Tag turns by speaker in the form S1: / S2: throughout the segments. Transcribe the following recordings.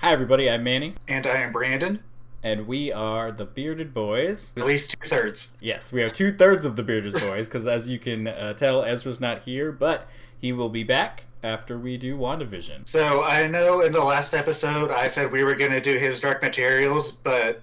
S1: Hi, everybody. I'm Manny,
S2: And I am Brandon.
S1: and we are the Bearded Boys.
S2: At least two-thirds.
S1: Yes, we are two-thirds of the Bearded Boys, because as you can tell, Ezra's not here, but he will be back after we do WandaVision.
S2: So I know in the last episode I said we were going to do his Dark Materials, but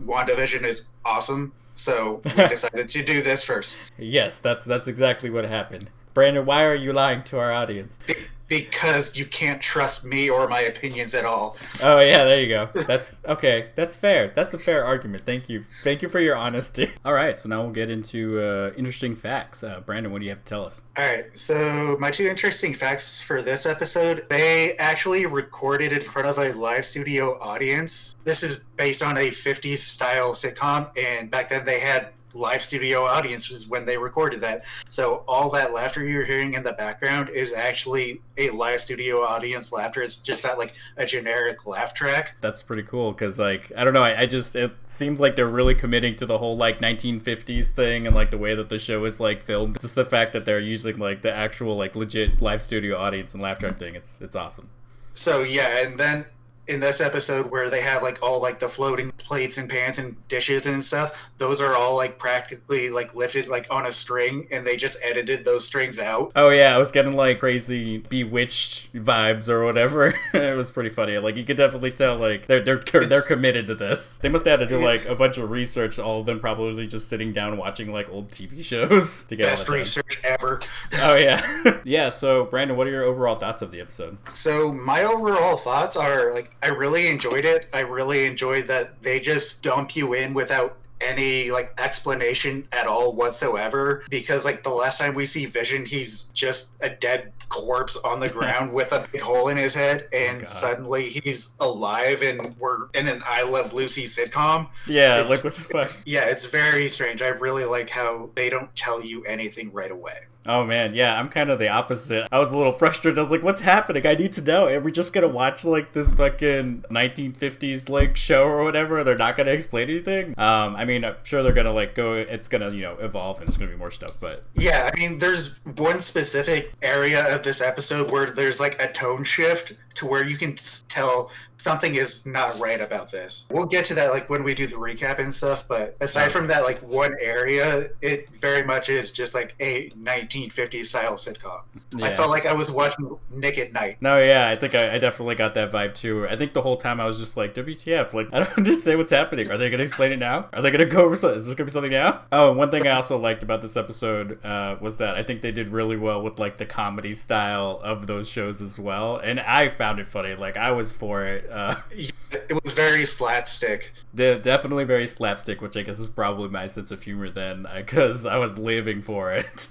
S2: WandaVision is awesome, so we decided to do this first.
S1: Yes, that's exactly what happened. Brandon, why are you lying to our audience?
S2: Because you can't trust me or my opinions at all.
S1: Oh yeah, there you go. That's okay. That's fair. That's a fair argument. Thank you. Thank you for your honesty. All right, so now we'll get into interesting facts. Brandon, what do you have to tell us?
S2: All right, so my two interesting facts for this episode, they actually recorded in front of a live studio audience. This is based on a 50s style sitcom, and back then they had live studio audiences when they recorded that. So all that laughter you're hearing in the background is actually a live studio audience laughter. It's just not like a generic laugh track.
S1: That's pretty cool because, like, I don't know, I just, it seems like they're really committing to the whole, like, 1950s thing and, like, the way that the show is, like, filmed. It's just the fact that they're using, like, the actual, like, legit live studio audience and laugh track thing. It's awesome.
S2: So, yeah, and then in this episode where they have like all like the floating plates and pans and dishes and stuff, those are all like practically like lifted like on a string, and they just edited those strings out.
S1: Oh yeah, I was getting like crazy Bewitched vibes or whatever. It was pretty funny. Like you could definitely tell like they're committed to this. They must have had to do like a bunch of research. All of them probably just sitting down watching like old TV shows to get
S2: Best research ever.
S1: Oh yeah. Yeah. So Brandon, what are your overall thoughts of the episode?
S2: So my overall thoughts are like, I really enjoyed it. I really enjoyed that they just dump you in without any like explanation at all whatsoever, because like the last time we see Vision, he's just a dead corpse on the ground with a big hole in his head, and suddenly he's alive and we're in an I Love Lucy sitcom.
S1: Yeah, like what the fuck?
S2: Yeah, it's very strange. I really like how they don't tell you anything right away.
S1: Oh man, yeah, I'm kind of the opposite. I was a little frustrated. I was like, what's happening? I need to know. Are we just gonna watch like this fucking 1950s like show or whatever? They're not gonna explain anything? I mean, I'm sure they're gonna like go, it's gonna, evolve and there's gonna be more stuff, but...
S2: Yeah, I mean, there's one specific area of this episode where there's like a tone shift to where you can tell something is not right about this. We'll get to that like when we do the recap and stuff, but aside from that like one area, it very much is just like a 1950s style sitcom. Yeah. I felt like I was watching Nick at Night.
S1: No, yeah, I think I definitely got that vibe too. I think the whole time I was just like, WTF, like, I don't understand what's happening. Are they going to explain it now? Are they going to go over something? Is there going to be something now? Oh, and one thing I also liked about this episode was that I think they did really well with like the comedy style of those shows as well. And I found it funny. Like, I was for it.
S2: It was very slapstick.
S1: Definitely very slapstick, which I guess is probably my sense of humor then, because I was living for it.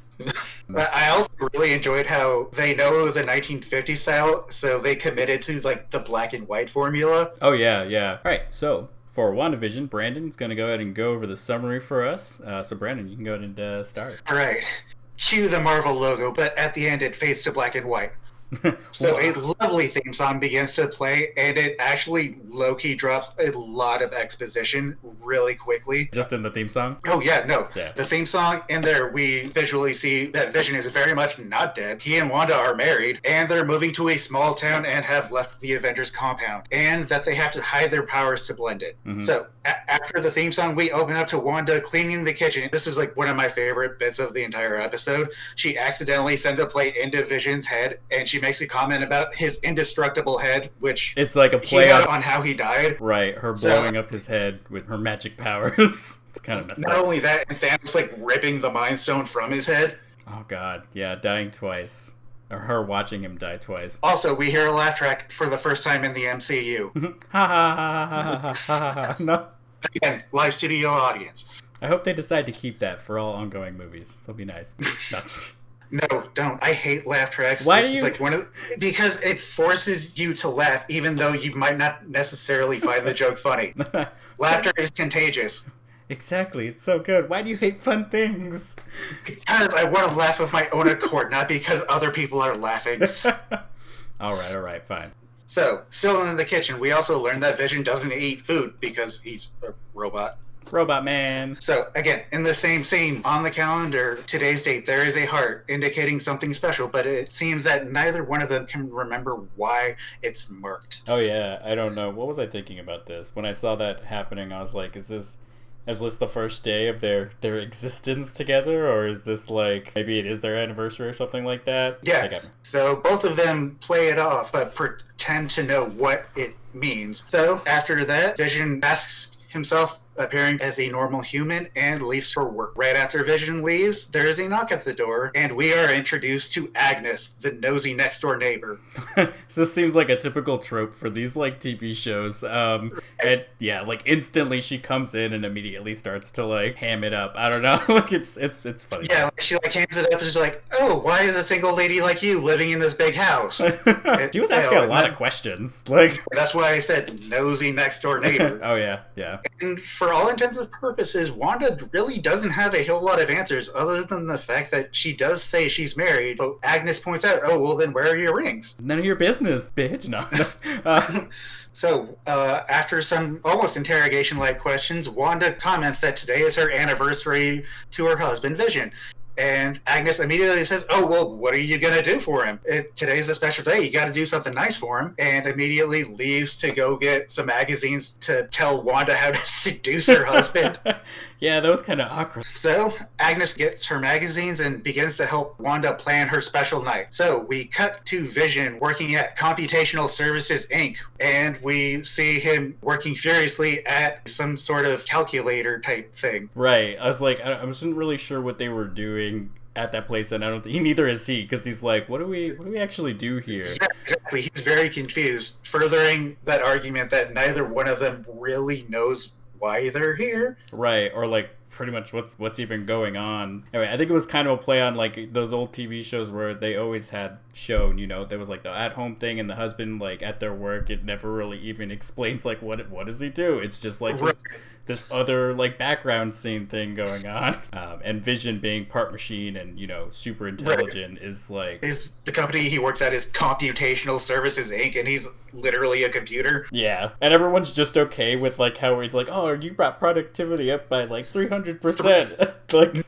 S2: I also really enjoyed how they know it was a 1950s style, so they committed to like the black and white formula.
S1: Oh yeah, yeah. All right, so for WandaVision, Brandon's going to go ahead and go over the summary for us. So Brandon, you can go ahead and start.
S2: All right. Cue the Marvel logo, but at the end it fades to black and white. So a lovely theme song begins to play, and it actually low-key drops a lot of exposition really quickly.
S1: Just in the theme song?
S2: Oh yeah, no. Yeah. The theme song, in there we visually see that Vision is very much not dead. He and Wanda are married, and they're moving to a small town and have left the Avengers compound, and that they have to hide their powers to blend it. Mm-hmm. So after the theme song, we open up to Wanda cleaning the kitchen. This is like one of my favorite bits of the entire episode. She accidentally sends a plate into Vision's head, and she makes a comment about his indestructible head, which
S1: it's like a play
S2: on how he died.
S1: Right, her blowing up his head with her magic powers. It's kind of messed up.
S2: Not only that, and Thanos like ripping the Mind Stone from his head.
S1: Oh god, yeah, dying twice. Or her watching him die twice.
S2: Also, we hear a laugh track for the first time in the MCU.
S1: Ha ha ha ha ha ha ha. No.
S2: Again, live studio audience.
S1: I hope they decide to keep that for all ongoing movies. That'll be nice. That's...
S2: No, don't. I hate laugh tracks.
S1: Why do you?
S2: Like because it forces you to laugh, even though you might not necessarily find the joke funny. Laughter is contagious.
S1: Exactly. It's so good. Why do you hate fun things?
S2: Because I want to laugh of my own accord, not because other people are laughing.
S1: All right, fine.
S2: So, still in the kitchen, we also learned that Vision doesn't eat food because he's a robot.
S1: Robot Man.
S2: So, again, in the same scene on the calendar, today's date, there is a heart indicating something special, but it seems that neither one of them can remember why it's marked.
S1: Oh, yeah. I don't know. What was I thinking about this? When I saw that happening, I was like, is this the first day of their existence together, or is this like maybe it is their anniversary or something like that?
S2: Yeah. So both of them play it off, but pretend to know what it means. So after that, Vision asks himself, appearing as a normal human, and leaves for work. Right after Vision leaves, there is a knock at the door, and we are introduced to Agnes, the nosy next door neighbor.
S1: So this seems like a typical trope for these like TV shows. And yeah, like instantly she comes in and immediately starts to like ham it up. I don't know, like it's funny.
S2: Yeah, like, she like hands it up and she's like, "Oh, why is a single lady like you living in this big house?"
S1: She was asking a lot of questions. Like
S2: that's why I said nosy next door neighbor.
S1: Oh yeah.
S2: And for all intents and purposes, Wanda really doesn't have a whole lot of answers other than the fact that she does say she's married, but Agnes points out, "Oh, well then where are your rings?"
S1: None of your business, bitch. No.
S2: So, after some almost interrogation-like questions, Wanda comments that today is her anniversary to her husband, Vision. And Agnes immediately says, "Oh, well, what are you going to do for him? Today's a special day. You got to do something nice for him." And immediately leaves to go get some magazines to tell Wanda how to seduce her husband.
S1: Yeah, that was kind of awkward.
S2: So Agnes gets her magazines and begins to help Wanda plan her special night. So we cut to Vision working at Computational Services, Inc., and we see him working furiously at some sort of calculator type thing.
S1: Right. I was like, I wasn't really sure what they were doing at that place, and I don't think neither is he, because he's like, what do we actually do here?
S2: Yeah, exactly. He's very confused, furthering that argument that neither one of them really knows why they're here.
S1: Right, or like pretty much what's even going on. Anyway, I think it was kind of a play on like those old TV shows where they always had shown, you know, there was like the at-home thing and the husband like at their work. It never really even explains like what does he do. It's just like this other like background scene thing going on. And Vision being part machine and, you know, super intelligent is like...
S2: The company he works at is Computational Services, Inc., and he's literally a computer.
S1: Yeah. And everyone's just okay with like how he's like, oh, you brought productivity up by like 300%. Like,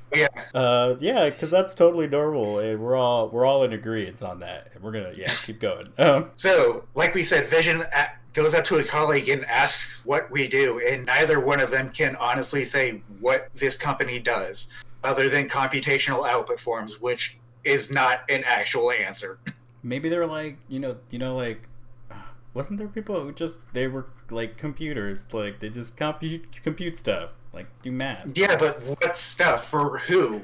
S1: yeah, because that's totally normal, and we're all in agreement on that. And we're gonna keep going.
S2: So, like we said, Vision goes up to a colleague and asks what we do, and neither one of them can honestly say what this company does, other than computational output forms, which is not an actual answer.
S1: Maybe they're like, you know, like, wasn't there people who they were like computers, like they just compute stuff, like do math? Yeah,
S2: but what stuff for who?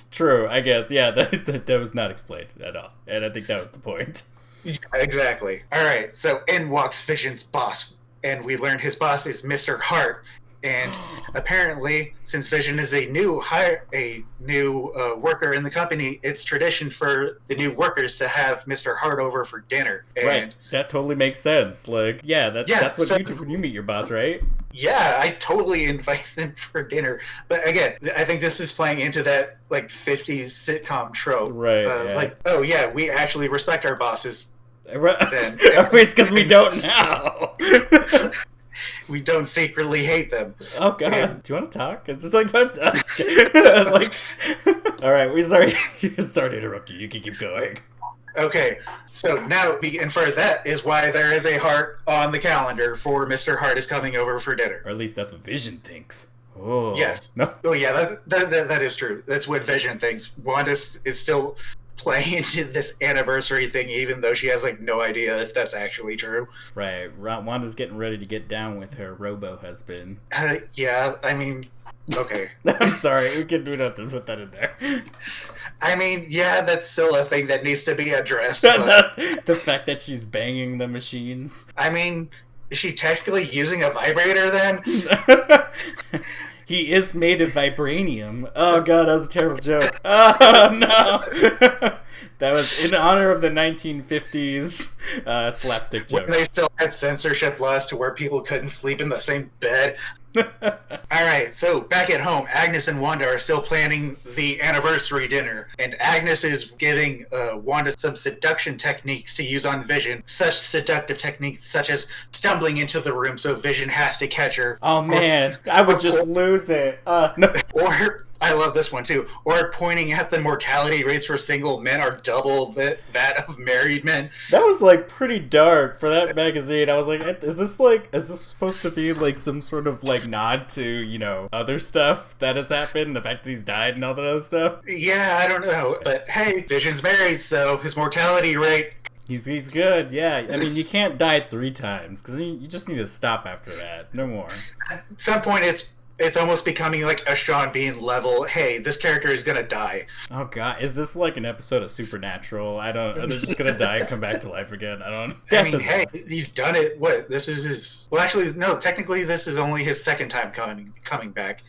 S1: True, I guess. Yeah, that was not explained at all, and I think that was the point.
S2: Yeah, exactly. All right, so in walks Vision's boss, and we learn his boss is Mr. Hart. And apparently, since Vision is a new worker in the company, it's tradition for the new workers to have Mr. Hart over for dinner. And
S1: right, that totally makes sense. Like, that's what you do when you meet your boss, right?
S2: Yeah, I totally invite them for dinner. But again, I think this is playing into that like 50s sitcom trope.
S1: Right.
S2: Like, oh yeah, we actually respect our bosses.
S1: It's because we don't now.
S2: We don't secretly hate them.
S1: Oh god, do you want to talk? It's just like, like, all right, we sorry to interrupt you. You can keep going.
S2: Okay, so now and for that is why there is a heart on the calendar for Mr. Hart is coming over for dinner.
S1: Or at least that's what Vision thinks. Oh
S2: yes.
S1: No.
S2: Oh yeah, that is true. That's what Vision thinks. Wanda is still playing into this anniversary thing, even though she has like no idea if that's actually true.
S1: Right. Wanda's getting ready to get down with her robo husband.
S2: Yeah, I mean, okay.
S1: I'm sorry, we don't have to put that in there.
S2: I mean, yeah, that's still a thing that needs to be addressed.
S1: The fact that she's banging the machines.
S2: I mean, is she technically using a vibrator then?
S1: He is made of vibranium. Oh god, that was a terrible joke. Oh no! That was in honor of the 1950s slapstick joke.
S2: When they still had censorship laws to where people couldn't sleep in the same bed. Alright, so back at home, Agnes and Wanda are still planning the anniversary dinner, and Agnes is giving Wanda some seduction techniques to use on Vision, such seductive techniques such as stumbling into the room so Vision has to catch her.
S1: Oh man, I would just lose it. No.
S2: Or, I love this one too, or pointing at the mortality rates for single men are double that of married men.
S1: That was like pretty dark for that magazine. I was like, is this supposed to be like some sort of like nod to, you know, other stuff that has happened, the fact that he's died and all that other stuff?
S2: Yeah, I don't know, but hey, Vision's married, so his mortality rate...
S1: He's good, yeah. I mean, you can't die 3 times, because you just need to stop after that. No more.
S2: At some point, it's almost becoming like a Sean Bean level, hey, this character is gonna die.
S1: Oh god, is this like an episode of Supernatural? Are they just gonna die and come back to life again?
S2: I mean, hey, he's done it. What, this is his... Well, actually, no, technically this is only his second time coming back.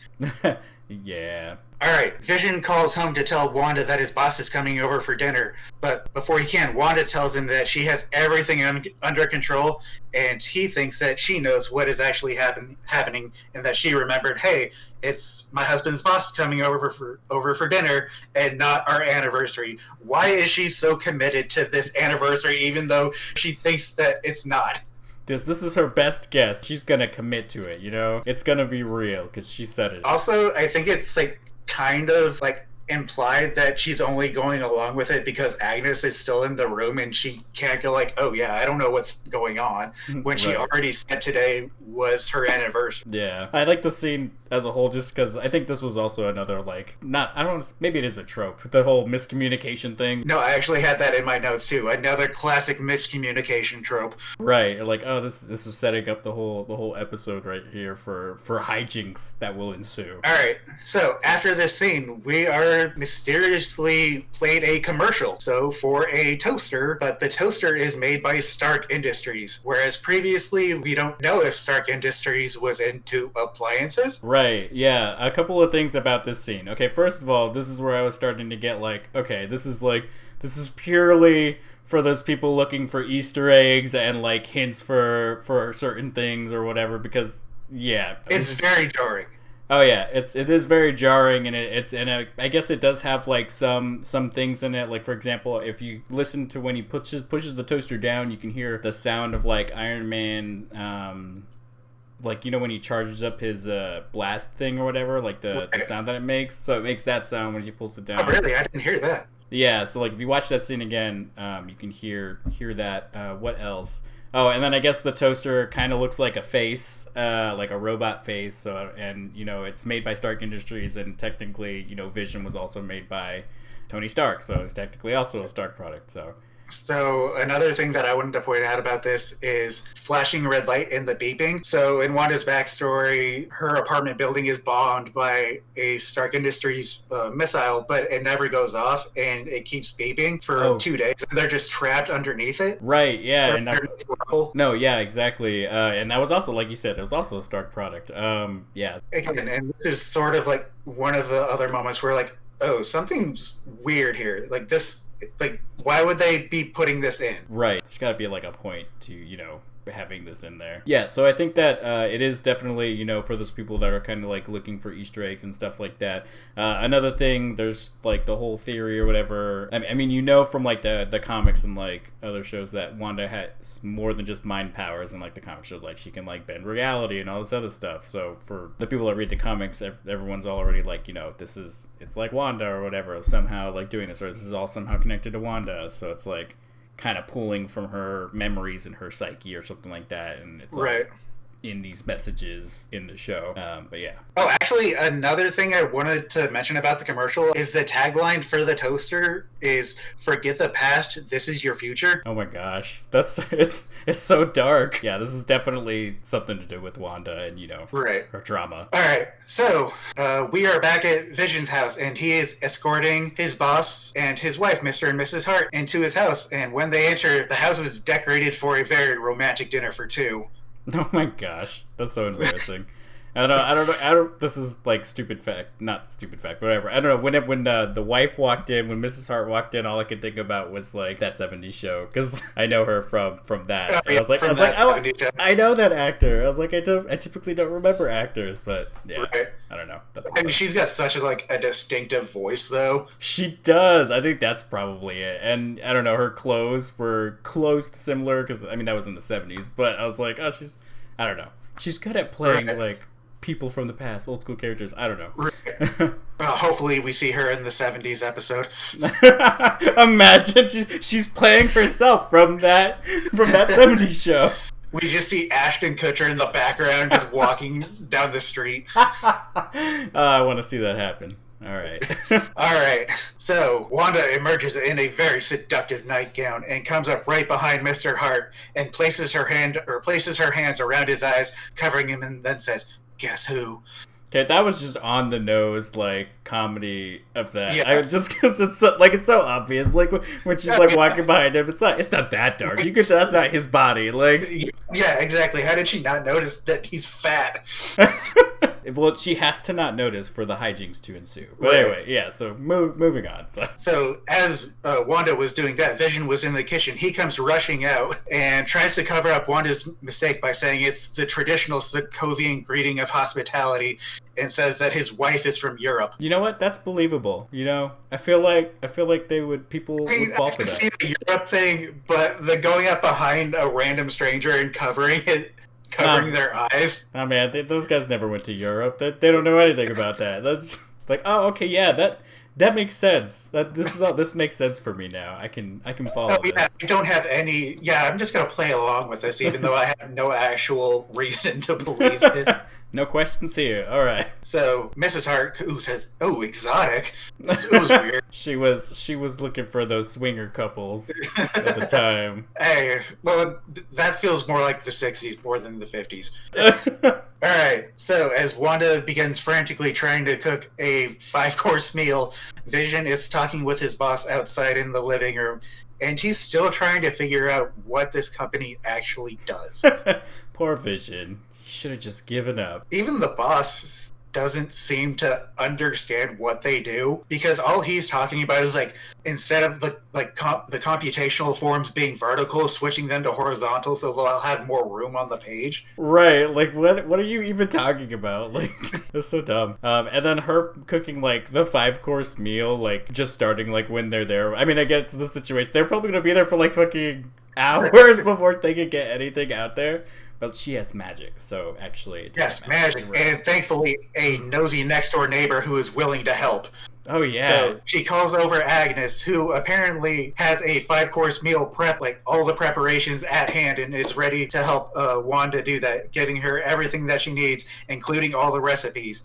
S1: Yeah.
S2: Alright, Vision calls home to tell Wanda that his boss is coming over for dinner, but before he can, Wanda tells him that she has everything under control, and he thinks that she knows what is actually happening, and that she remembered, hey, it's my husband's boss coming over for dinner, and not our anniversary. Why is she so committed to this anniversary, even though she thinks that it's not?
S1: This is her best guess. She's gonna commit to it, you know? It's gonna be real, because she said it.
S2: Also, I think it's like kind of like implied that she's only going along with it because Agnes is still in the room and she can't go like, oh yeah, I don't know what's going on, when she already said today was her anniversary.
S1: Yeah, I like the scene as a whole just because I think this was also another like, maybe it is a trope, the whole miscommunication thing.
S2: No, I actually had that in my notes too, another classic miscommunication trope.
S1: Right, like, oh, this is setting up the whole episode right here for hijinks that will ensue.
S2: Alright, so after this scene, we are mysteriously played a commercial. So for a toaster, but the toaster is made by Stark Industries, whereas previously we don't know if Stark Industries was into appliances.
S1: Right, yeah. A couple of things about this scene. Okay, first of all, this is where I was starting to get like, okay, this is purely for those people looking for Easter eggs and like hints for certain things or whatever, because yeah,
S2: it's very jarring.
S1: Oh yeah, it is very jarring, and I guess it does have like some things in it. Like for example, if you listen to when he pushes the toaster down, you can hear the sound of like Iron Man, like, you know, when he charges up his blast thing or whatever, like the sound that it makes. So it makes that sound when he pulls it down.
S2: Oh really? I didn't hear that.
S1: Yeah, so like if you watch that scene again, you can hear that. What else? Oh, and then I guess the toaster kind of looks like a face, like a robot face. So, and you know, it's made by Stark Industries, and technically, you know, Vision was also made by Tony Stark, so it's technically also a Stark product.
S2: So another thing that I wanted to point out about this is flashing red light and the beeping. So in Wanda's backstory, her apartment building is bombed by a Stark Industries missile, but it never goes off and it keeps beeping for 2 days. They're just trapped underneath it.
S1: Right, yeah. No, yeah, exactly. And that was also, like you said, it was also a Stark product. Yeah.
S2: Again, and this is sort of like one of the other moments where like, oh, something's weird here. Like this, like, why would they be putting this in?
S1: Right. There's got to be like a point to, you know, having this in there. Yeah, so I think that it is definitely, you know, for those people that are kind of like looking for Easter eggs and stuff like that. Another thing, there's like the whole theory or whatever. I mean, you know, from like the comics and like other shows that Wanda has more than just mind powers, and like the comic shows, like she can like bend reality and all this other stuff. So for the people that read the comics, everyone's already like, you know, it's like Wanda or whatever, somehow like doing this, or this is all somehow connected to Wanda. So it's like kind of pulling from her memories and her psyche or something like that, and it's
S2: right
S1: in these messages in the show. But yeah.
S2: Oh, actually, another thing I wanted to mention about the commercial is the tagline for the toaster is "Forget the past, this is your future."
S1: Oh my gosh, it's so dark. Yeah, this is definitely something to do with Wanda and, you know, her drama.
S2: All right, so we are back at Vision's house, and he is escorting his boss and his wife, Mr. and Mrs. Hart, into his house. And when they enter, the house is decorated for a very romantic dinner for two.
S1: Oh my gosh, that's so embarrassing. This is like stupid fact, not stupid fact, but whatever. I don't know. When the wife walked in, when Mrs. Hart walked in, all I could think about was like that '70s show because I know her from that.
S2: Oh,
S1: And
S2: yeah,
S1: I was like, I know that actor. I was like, I typically don't remember actors, but yeah,
S2: Right.
S1: I don't know.
S2: And she's got such a distinctive voice, though.
S1: She does. I think that's probably it. And I don't know. Her clothes were close to similar because I mean that was in the '70s, but I was like, oh, I don't know. She's good at playing like people from the past, old school characters. I don't know.
S2: Right. Hopefully we see her in the '70s episode.
S1: Imagine she's playing herself from that '70s show.
S2: We just see Ashton Kutcher in the background just walking down the street.
S1: I want to see that happen. All right.
S2: All right. So Wanda emerges in a very seductive nightgown and comes up right behind Mr. Hart and places her hands around his eyes, covering him, and then says, "Guess who?"
S1: Okay, that was just on the nose, like comedy of that.
S2: Yeah.
S1: Just because it's so obvious. Like when she's like walking behind him, it's not that dark. You could tell that's not his body. Like
S2: yeah, exactly. How did she not notice that he's fat?
S1: Well, she has to not notice for the hijinks to ensue. But anyway, yeah. So moving on.
S2: So as Wanda was doing that, Vision was in the kitchen. He comes rushing out and tries to cover up Wanda's mistake by saying it's the traditional Sokovian greeting of hospitality, and says that his wife is from Europe.
S1: You know what? That's believable. You know, I feel like people would fall for that.
S2: I can see the Europe thing, but the going up behind a random stranger and covering their eyes.
S1: Oh man, those guys never went to Europe. They don't know anything about that. That's like, oh, okay, yeah, that makes sense. This makes sense for me now. I can follow.
S2: Oh yeah, I don't have any. Yeah, I'm just gonna play along with this, even though I have no actual reason to believe this.
S1: No questions here. All right.
S2: So Mrs. Hart, who says, "Oh, exotic," it was weird.
S1: She was looking for those swinger couples at the time.
S2: Hey, well, that feels more like the '60s more than the '50s. All right. So as Wanda begins frantically trying to cook a 5-course meal, Vision is talking with his boss outside in the living room, and he's still trying to figure out what this company actually does.
S1: Poor Vision. Should have just given up.
S2: Even the boss doesn't seem to understand what they do, because all he's talking about is like, instead of the computational forms being vertical, switching them to horizontal so they'll have more room on the page.
S1: Right, like what are you even talking about? Like, it's so dumb. And then her cooking like the 5-course meal, like just starting like when they're there. I mean, I get the situation. They're probably gonna be there for like fucking hours before they can get anything out there. But she has magic, so actually...
S2: Yes, magic. Right. And thankfully, a nosy next-door neighbor who is willing to help.
S1: Oh, yeah.
S2: So she calls over Agnes, who apparently has a 5-course meal prep, like all the preparations at hand, and is ready to help Wanda do that, giving her everything that she needs, including all the recipes.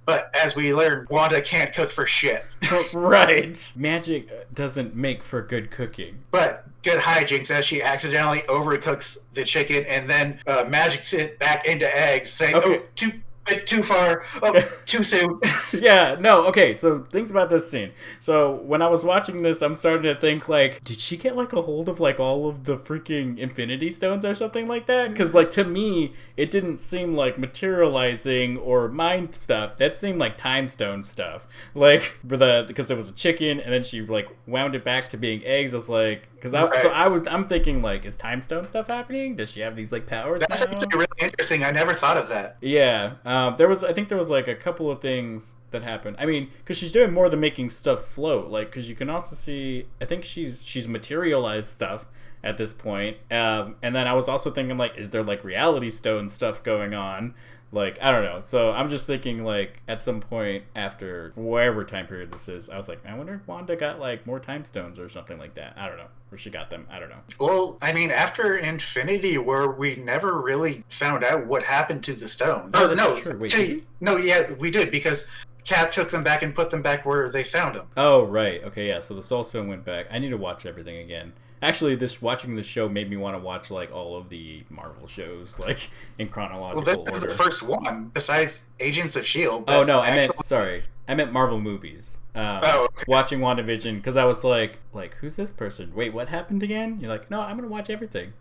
S2: But as we learn, Wanda can't cook for shit.
S1: Right. Magic doesn't make for good cooking.
S2: But good hijinks, as she accidentally overcooks the chicken and then magics it back into eggs, saying, "Oh, too far. Oh, too soon."
S1: Yeah, no, okay, so things about this scene. So when I was watching this, I'm starting to think, like, did she get, like, a hold of, like, all of the freaking Infinity Stones or something like that? Because, like, to me, it didn't seem like materializing or mind stuff. That seemed like time stone stuff. Like, because it was a chicken, and then she, like, wound it back to being eggs. I was like... I'm thinking, like, is time stone stuff happening? Does she have these, like, powers
S2: That's
S1: now?
S2: actually really interesting. I never thought of that.
S1: Yeah. I think there was, like, a couple of things that happened. I mean, because she's doing more than making stuff float. Like, because you can also see, I think she's materialized stuff at this point. And then I was also thinking, like, is there, like, reality stone stuff going on? Like, I don't know. So I'm just thinking, like, at some point after whatever time period this is, I was like, I wonder if Wanda got, like, more time stones or something like that. I don't know. Or she got them. I don't know.
S2: Well, I mean, after Infinity War, we never really found out what happened to the stones.
S1: Oh, that's true. Wait,
S2: no, yeah, we did, because Cap took them back and put them back where they found them.
S1: Oh, right. Okay, yeah. So the Soul Stone went back. I need to watch everything again. Actually, watching the show made me want to watch, like, all of the Marvel shows, like, in chronological order.
S2: Well, this is the first one, besides Agents of S.H.I.E.L.D.
S1: Oh, no, I meant Marvel movies. Okay. Watching WandaVision, because I was like, who's this person? Wait, what happened again? You're like, no, I'm going to watch everything.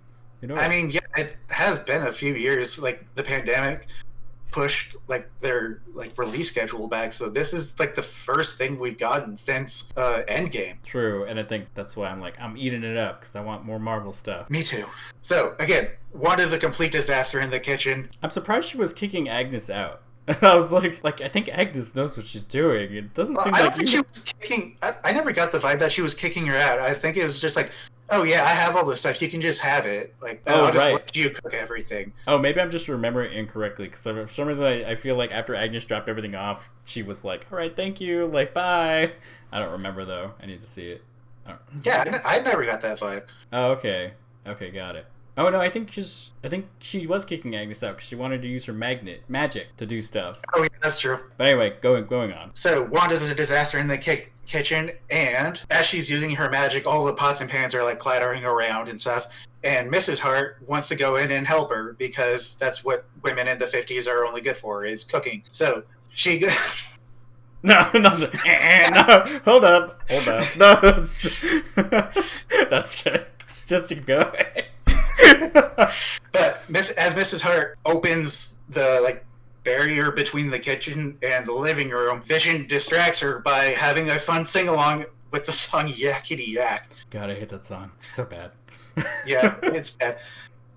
S1: You know.
S2: I mean, yeah, it has been a few years, like, the pandemic pushed like their like release schedule back. So this is like the first thing we've gotten since Endgame.
S1: True, and I think that's why I'm eating it up because I want more Marvel stuff.
S2: Me too. So again, Wanda's a complete disaster in the kitchen.
S1: I'm surprised she was kicking Agnes out. I was like I think Agnes knows what she's doing. It doesn't seem
S2: I
S1: like
S2: don't think she was kicking. I never got the vibe that she was kicking her out. I think it was just like, oh yeah, I have all this stuff. You can just have it. Like, I'll just let you cook everything.
S1: Oh, maybe I'm just remembering incorrectly because for some reason I feel like after Agnes dropped everything off, she was like, all right, thank you, like bye. I don't remember though. I need to see it.
S2: Yeah, I never got that vibe.
S1: Oh, okay, got it. Oh no, I think she was kicking Agnes out because she wanted to use her magic to do stuff.
S2: Oh yeah, that's true.
S1: But anyway, going on.
S2: So Wanda's a disaster in the kitchen, and as she's using her magic, all the pots and pans are like clattering around and stuff. And Mrs. Hart wants to go in and help her because that's what women in the 50s are only good for, is cooking. So she
S1: No, hold up. No, that's good. Just keep going.
S2: But as Mrs. Hart opens the like barrier between the kitchen and the living room, Vision distracts her by having a fun sing-along with the song Yakety Yak.
S1: God, I hate that song. It's so bad.
S2: Yeah, it's bad.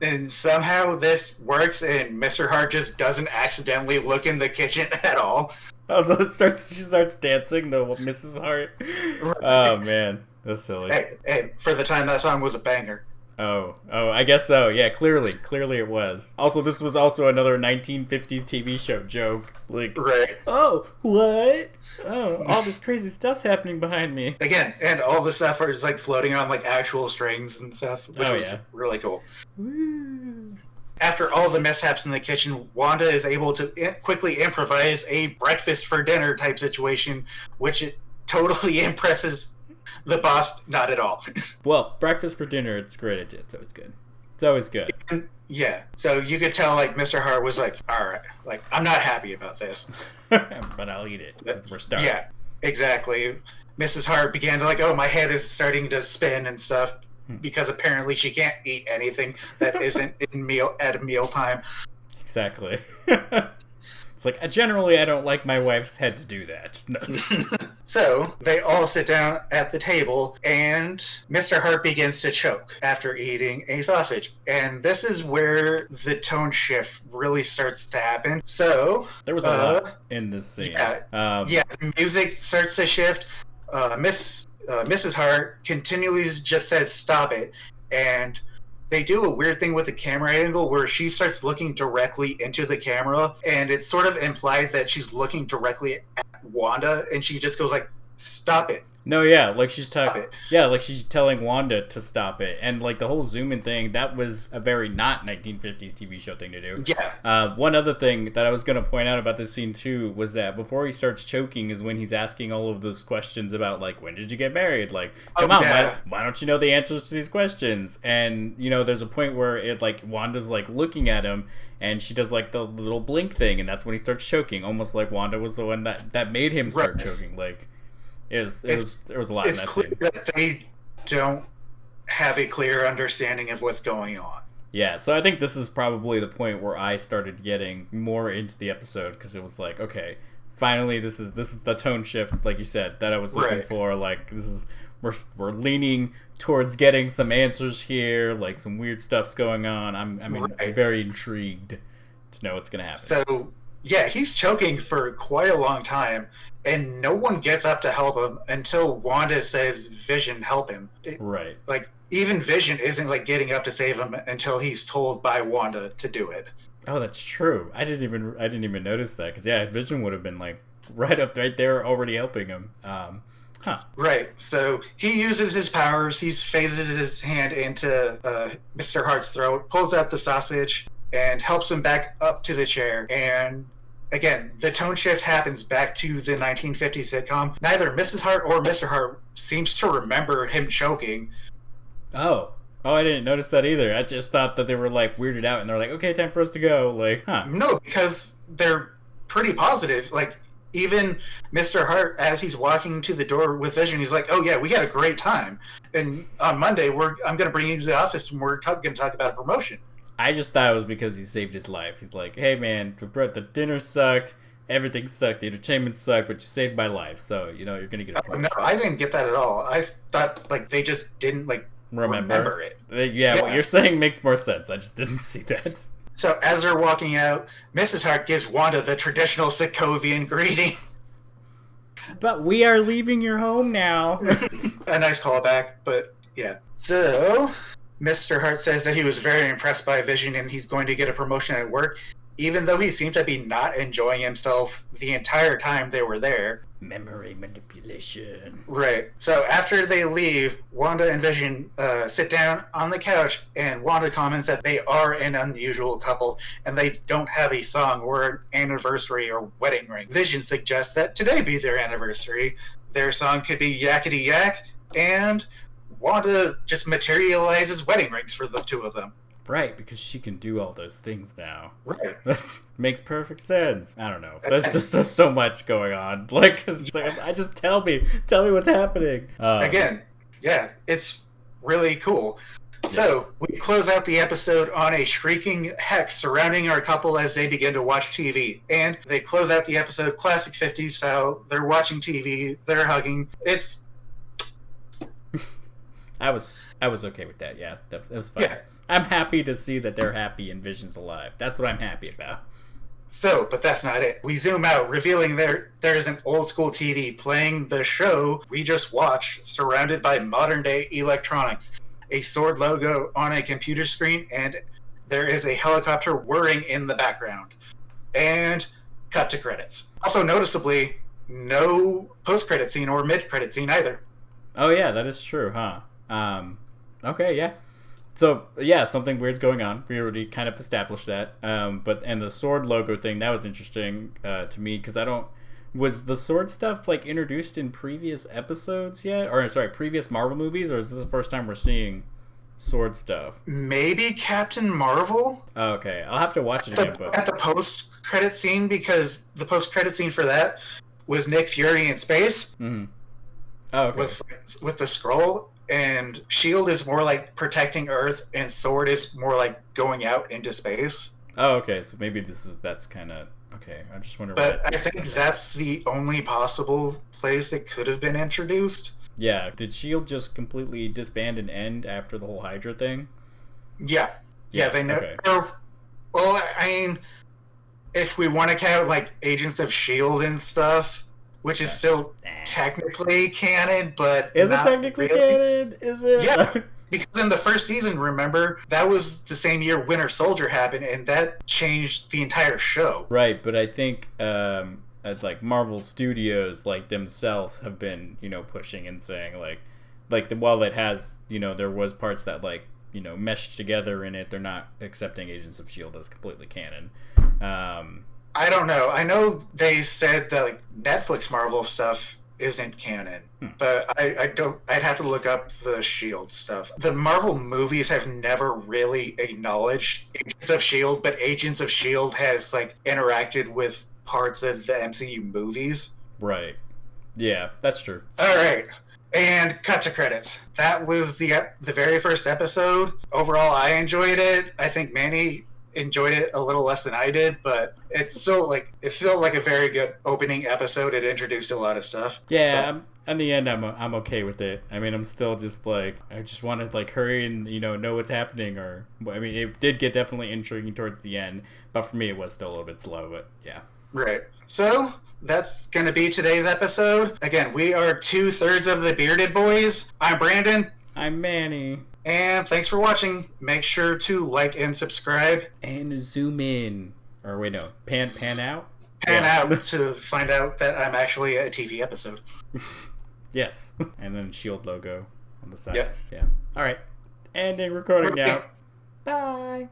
S2: And somehow this works, and Mr. Hart just doesn't accidentally look in the kitchen at all.
S1: Oh, so she starts dancing, the Mrs. Hart. Right. Oh man, that's silly.
S2: Hey, for the time, that song was a banger.
S1: Oh, I guess so. Yeah, clearly it was. Also, this was also another 1950s TV show joke. Like,
S2: right.
S1: Oh, what? Oh, all this crazy stuff's happening behind me.
S2: Again, and all the stuff is like floating on like actual strings and stuff, which was really cool.
S1: Woo.
S2: After all the mishaps in the kitchen, Wanda is able to quickly improvise a breakfast for dinner type situation, which it totally impresses the boss not at all.
S1: Well, breakfast for dinner, it's great idea. It's always good. It's always good.
S2: Yeah. So you could tell like Mr. Hart was like, all right, like I'm not happy about this.
S1: But I'll eat it because we're starving.
S2: Yeah, exactly. Mrs. Hart began to like, oh, my head is starting to spin and stuff because apparently she can't eat anything that isn't at mealtime.
S1: Exactly. It's like, generally, I don't like my wife's head to do that. No.
S2: So they all sit down at the table, and Mr. Hart begins to choke after eating a sausage. And this is where the tone shift really starts to happen. So
S1: there was a lot in this scene.
S2: The music starts to shift. Mrs. Hart continually just says, "Stop it," and they do a weird thing with the camera angle where she starts looking directly into the camera, and it's sort of implied that she's looking directly at Wanda, and she just goes like, "Stop it."
S1: No, yeah, like she's talking. Yeah, like she's telling Wanda to stop it, and like the whole zoom in thing. That was a very not 1950s TV show thing to do.
S2: Yeah.
S1: One other thing that I was going to point out about this scene too was that before he starts choking is when he's asking all of those questions about like, when did you get married? Like, come on, why don't you know the answers to these questions? And you know, there's a point where it like Wanda's like looking at him, and she does like the little blink thing, and that's when he starts choking, almost like Wanda was the one that made him start choking. Like. There was a lot in that scene.
S2: It's clear that they don't have a clear understanding of what's going on.
S1: Yeah, so I think this is probably the point where I started getting more into the episode, because it was like, okay, finally this is the tone shift, like you said, that I was looking for. Like, this is we're leaning towards getting some answers here, like some weird stuff's going on. I'm very intrigued to know what's gonna happen.
S2: So yeah, he's choking for quite a long time, and no one gets up to help him until Wanda says, "Vision, help him."
S1: Right.
S2: Like, even Vision isn't like getting up to save him until he's told by Wanda to do it.
S1: Oh, that's true. I didn't even notice that, because yeah, Vision would have been like right there already helping him.
S2: Right. So he uses his powers. He phases his hand into Mr. Hart's throat, pulls out the sausage, and helps him back up to the chair. And again, the tone shift happens back to the 1950s sitcom. Neither Mrs. Hart or Mr. Hart seems to remember him choking.
S1: Oh, I didn't notice that either. I just thought that they were like weirded out, and they're like, okay, time for us to go. Like,
S2: No, because they're pretty positive. Like, even Mr. Hart, as he's walking to the door with Vision, he's like, "Oh yeah, we had a great time, and on Monday I'm going to bring you to the office, and we're going to talk about a promotion."
S1: I just thought it was because he saved his life. He's like, hey man, the dinner sucked, everything sucked, the entertainment sucked, but you saved my life, so you're gonna get a promotion.
S2: No, I didn't get that at all. I thought like they just didn't like remember it.
S1: Yeah, what you're saying makes more sense. I just didn't see that.
S2: So as they're walking out, Mrs. Hart gives Wanda the traditional Sokovian greeting.
S1: But we are leaving your home now.
S2: A nice callback, but yeah. So Mr. Hart says that he was very impressed by Vision and he's going to get a promotion at work, even though he seemed to be not enjoying himself the entire time they were there.
S1: Memory manipulation.
S2: Right. So after they leave, Wanda and Vision sit down on the couch, and Wanda comments that they are an unusual couple, and they don't have a song or anniversary or wedding ring. Vision suggests that today be their anniversary. Their song could be Yakety Yak, and Wanda just materializes wedding rings for the two of them.
S1: Right, because she can do all those things now.
S2: Right.
S1: That makes perfect sense. I don't know. There's so much going on. Like, I just tell me what's happening.
S2: Again, yeah, it's really cool. Yeah. So we close out the episode on a shrieking hex surrounding our couple as they begin to watch TV. And they close out the episode classic 50s style. They're watching TV. They're hugging. It's...
S1: I was okay with that. Yeah, that was fine.
S2: Yeah.
S1: I'm happy to see that they're happy and Vision's alive. That's what I'm happy about.
S2: So, but that's not it. We zoom out, revealing there's an old school TV playing the show we just watched, surrounded by modern day electronics. A sword logo on a computer screen, and there is a helicopter whirring in the background. And cut to credits. Also, noticeably, no post-credit scene or mid-credit scene either.
S1: Oh yeah, that is true, huh? Okay, yeah. So, yeah, something weird's going on. We already kind of established that. And the sword logo thing, that was interesting to me, because was the sword stuff, like, introduced in previous episodes yet? Or, sorry, previous Marvel movies? Or is this the first time we're seeing sword stuff?
S2: Maybe Captain Marvel?
S1: Oh, okay. I'll have to watch it again.
S2: At the post-credit scene, because the post-credit scene for that was Nick Fury in space.
S1: Mm-hmm. Oh, okay.
S2: With the scroll. And S.H.I.E.L.D. is more like protecting Earth, and Sword is more like going out into space.
S1: Oh, okay. So maybe that's kind of... Okay, I'm just wondering...
S2: But I think that's the only possible place it could have been introduced.
S1: Yeah. Did S.H.I.E.L.D. just completely disband and end after the whole Hydra thing?
S2: Yeah, they know.
S1: Okay.
S2: Well, I mean, if we want to count, like, Agents of S.H.I.E.L.D. and stuff... Which is still technically canon, but
S1: is it technically canon? Is it?
S2: Yeah, because in the first season, remember, that was the same year Winter Soldier happened, and that changed the entire show.
S1: Right, but I think like Marvel Studios, like themselves, have been pushing and saying while it has there was parts that meshed together in it, they're not accepting Agents of S.H.I.E.L.D. as completely canon.
S2: I don't know. I know they said that Netflix Marvel stuff isn't canon, but I don't. I'd have to look up the S.H.I.E.L.D. stuff. The Marvel movies have never really acknowledged Agents of S.H.I.E.L.D., but Agents of S.H.I.E.L.D. has interacted with parts of the MCU movies.
S1: Right. Yeah, that's true.
S2: All right. And cut to credits. That was the very first episode. Overall, I enjoyed it. I think Manny enjoyed it a little less than I did, but it's still it felt like a very good opening episode. It introduced a lot of stuff.
S1: Yeah, in the end, I'm okay with it. I mean, I'm still just I just want to hurry and know what's happening. Or I mean, it did get definitely intriguing towards the end, but for me, it was still a little bit slow. But yeah.
S2: Right. So that's gonna be today's episode. Again, we are 2/3 of the Bearded Boys. I'm Brandon.
S1: I'm Manny.
S2: And thanks for watching. Make sure to like and subscribe.
S1: And zoom in. Or wait, no. Pan out?
S2: Pan out to find out that I'm actually a TV episode.
S1: Yes. And then S.H.I.E.L.D. logo on the side.
S2: Yep.
S1: Yeah. All right. Ending recording now. Bye.